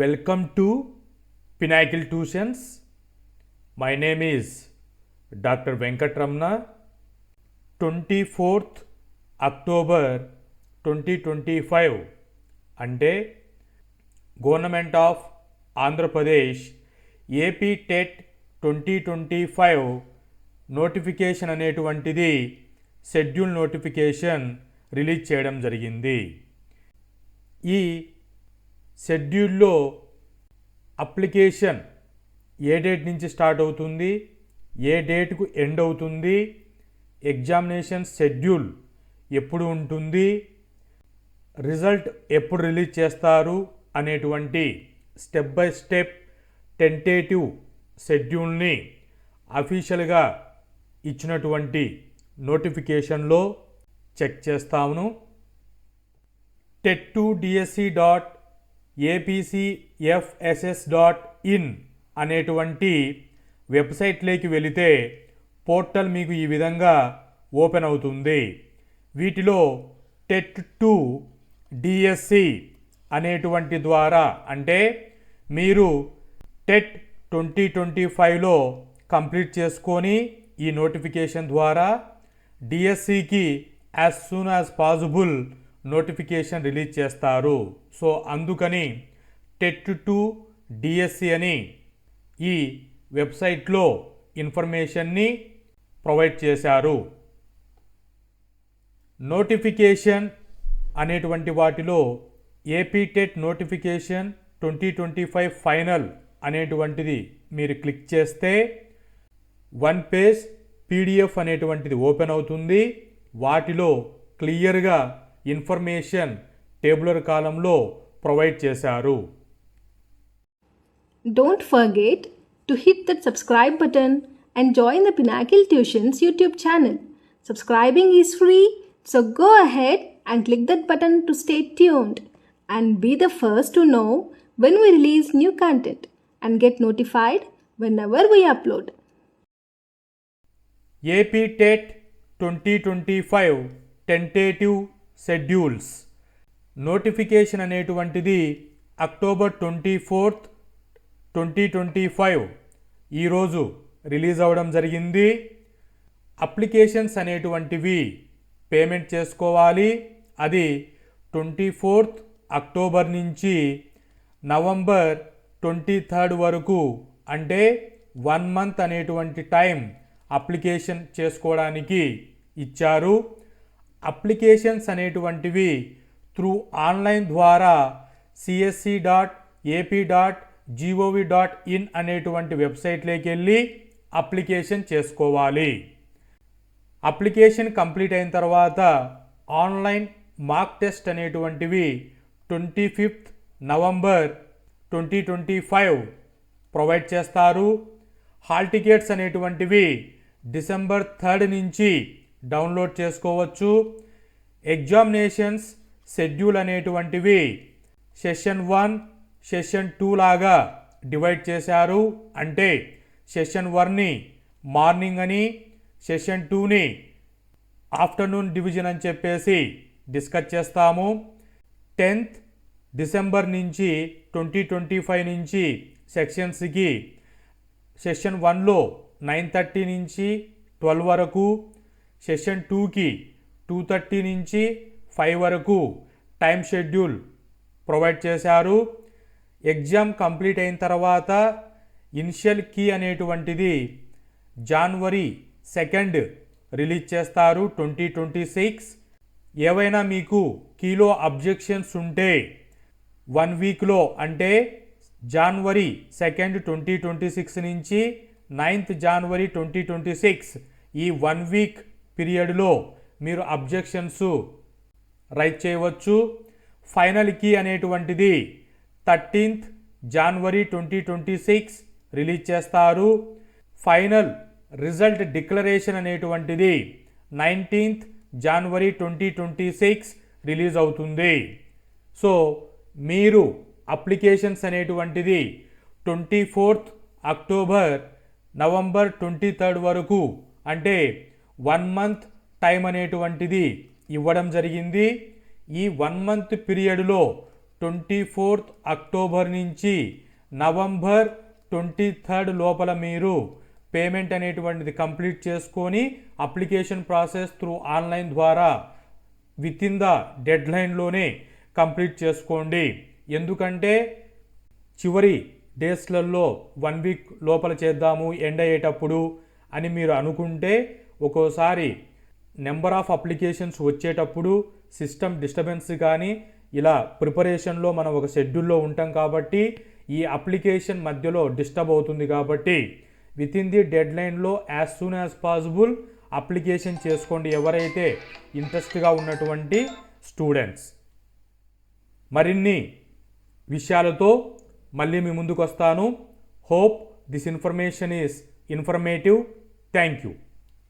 Welcome to Pinnacle Tuitions. My name is Dr. Venkatramana. 24th October 2025 అంటే government of Andhra Pradesh AP TET 2025 notification అనేటువంటిది schedule notification release చేయడం జరిగింది. ఈ షెడ్యూల్లో application ఏ date నుంచి స్టార్ట్ అవుతుంది, ఏ డేట్కు ఎండ్ అవుతుంది, ఎగ్జామినేషన్ షెడ్యూల్ ఎప్పుడు ఉంటుంది, రిజల్ట్ ఎప్పుడు రిలీజ్ చేస్తారు అనేటువంటి స్టెప్ బై స్టెప్ టెంటేటివ్ షెడ్యూల్ని అఫీషియల్గా ఇచ్చినటువంటి నోటిఫికేషన్లో చెక్ చేస్తాము. tet2dsc.apcfss.in అనేటువంటి వెబ్సైట్లోకి వెళితే పోర్టల్ మీకు ఈ విధంగా ఓపెన్ అవుతుంది. వీటిలో టెట్2 డిఎస్సి అనేటువంటి ద్వారా అంటే మీరు టెట్ 2025లో కంప్లీట్ చేసుకొని ఈ నోటిఫికేషన్ ద్వారా డిఎస్సికి as soon as possible notification release చేస్తారు. సో అందుకని టెట్2 డిఎస్సి అని ఈ వెబ్సైట్లో ఇన్ఫర్మేషన్ని ప్రొవైడ్ చేశారు. నోటిఫికేషన్ అనేటువంటి వాటిలో ఏపీ టెట్ నోటిఫికేషన్ 2025 ఫైనల్ అనేటువంటిది మీరు క్లిక్ చేస్తే 1 పేజ్ పీడిఎఫ్ అనేటువంటిది ఓపెన్ అవుతుంది. వాటిలో క్లియర్గా ఇన్ఫర్మేషన్ టేబులర్ కాలంలో ప్రొవైడ్ చేశారు. Don't forget to hit that subscribe button and join the Pinnacle Tuitions YouTube channel. Subscribing is free, so go ahead and click that button to stay tuned and be the first to know when we release new content and get notified whenever we upload. AP TET 2025 tentative schedules notification అనేటువంటిది October 24th 2025 ఈరోజు release అవ్వడం జరిగింది. Applications అనేటువంటివి payment చేసుకోవాలి. అది 24th October నుంచి November 23rd వరకు అంటే 1 month అనేటువంటి టైం అప్లికేషన్ చేసుకోవడానికి ఇచ్చారు. అప్లికేషన్స్ అనేటువంటివి త్రూ ఆన్లైన్ ద్వారా csc.ap.gov.in అనేటువంటి వెబ్సైట్లోకి వెళ్ళి అప్లికేషన్ చేసుకోవాలి. అప్లికేషన్ కంప్లీట్ అయిన తర్వాత ఆన్లైన్ మాక్ టెస్ట్ అనేటువంటివి 25th నవంబర్ 2025 ప్రొవైడ్ చేస్తారు. హాల్ టికెట్స్ అనేటువంటివి డిసెంబర్ 3rd నుంచి డౌన్లోడ్ చేసుకోవచ్చు. ఎగ్జామినేషన్స్ షెడ్యూల్ అనేటువంటివి సెషన్ 1 సెషన్ 2 లాగా డివైడ్ చేశారు. అంటే సెషన్ 1ని మార్నింగ్ అని, సెషన్ 2ని ఆఫ్టర్నూన్ డివిజన్ అని చెప్పేసి డిస్కస్ చేస్తాము. 10th డిసెంబర్ నుంచి 2025 నుంచి సెక్షన్స్కి సెషన్ 1లో 9:30 నుంచి 12 వరకు, సెషన్ 2కి 2:30 నుంచి 5 వరకు టైం షెడ్యూల్ ప్రొవైడ్ చేశారు. ఎగ్జామ్ కంప్లీట్ అయిన తర్వాత ఇనిషియల్ కీ అనేటువంటిది జనవరి 2nd రిలీజ్ చేస్తారు 2026. ఏవైనా మీకు కీలో అబ్జెక్షన్స్ ఉంటే 1 వీక్లో అంటే జనవరి 2nd 2026 నుంచి 9th జనవరి 2026 ఈ 1 వీక్ పీరియడ్లో మీరు అబ్జెక్షన్స్ రైట్ చేయవచ్చు. ఫైనల్ కీ అనేటువంటిది 13th జనవరి 2026 రిలీజ్ చేస్తారు. ఫైనల్ రిజల్ట్ డిక్లరేషన్ అనేటువంటిది 19th జనవరి 2026 రిలీజ్ అవుతుంది. సో మీరు అప్లికేషన్స్ అనేటువంటిది 24th అక్టోబర్ నవంబర్ 23rd వరకు అంటే 1 month టైం అనేటువంటిది ఇవ్వడం జరిగింది. ఈ 1 month పీరియడ్లో 24th అక్టోబర్ నుంచి నవంబర్ 23rd లోపల మీరు పేమెంట్ అనేటువంటిది కంప్లీట్ చేసుకొని అప్లికేషన్ ప్రాసెస్ త్రూ ఆన్లైన్ ద్వారా విత్ ఇన్ ద డెడ్ లైన్లోనే కంప్లీట్ చేసుకోండి. ఎందుకంటే చివరి డేస్లలో 1 వీక్ లోపల చేద్దాము ఎండ్ అయ్యేటప్పుడు అని మీరు అనుకుంటే ఒక్కోసారి నెంబర్ ఆఫ్ అప్లికేషన్స్ వచ్చేటప్పుడు సిస్టమ్ డిస్టర్బెన్స్ కానీ ఇలా ప్రిపరేషన్లో మనం ఒక షెడ్యూల్లో ఉంటాం కాబట్టి ఈ అప్లికేషన్ మధ్యలో డిస్టర్బ్ అవుతుంది. కాబట్టి విత్ ఇన్ ది డెడ్ లైన్లో as soon as possible application చేసుకోండి ఎవరైతే ఇంట్రెస్ట్గా ఉన్నటువంటి స్టూడెంట్స్. మరిన్ని విషయాలతో మళ్ళీ మీ ముందుకు వస్తాను. Hope this information is informative. Thank you.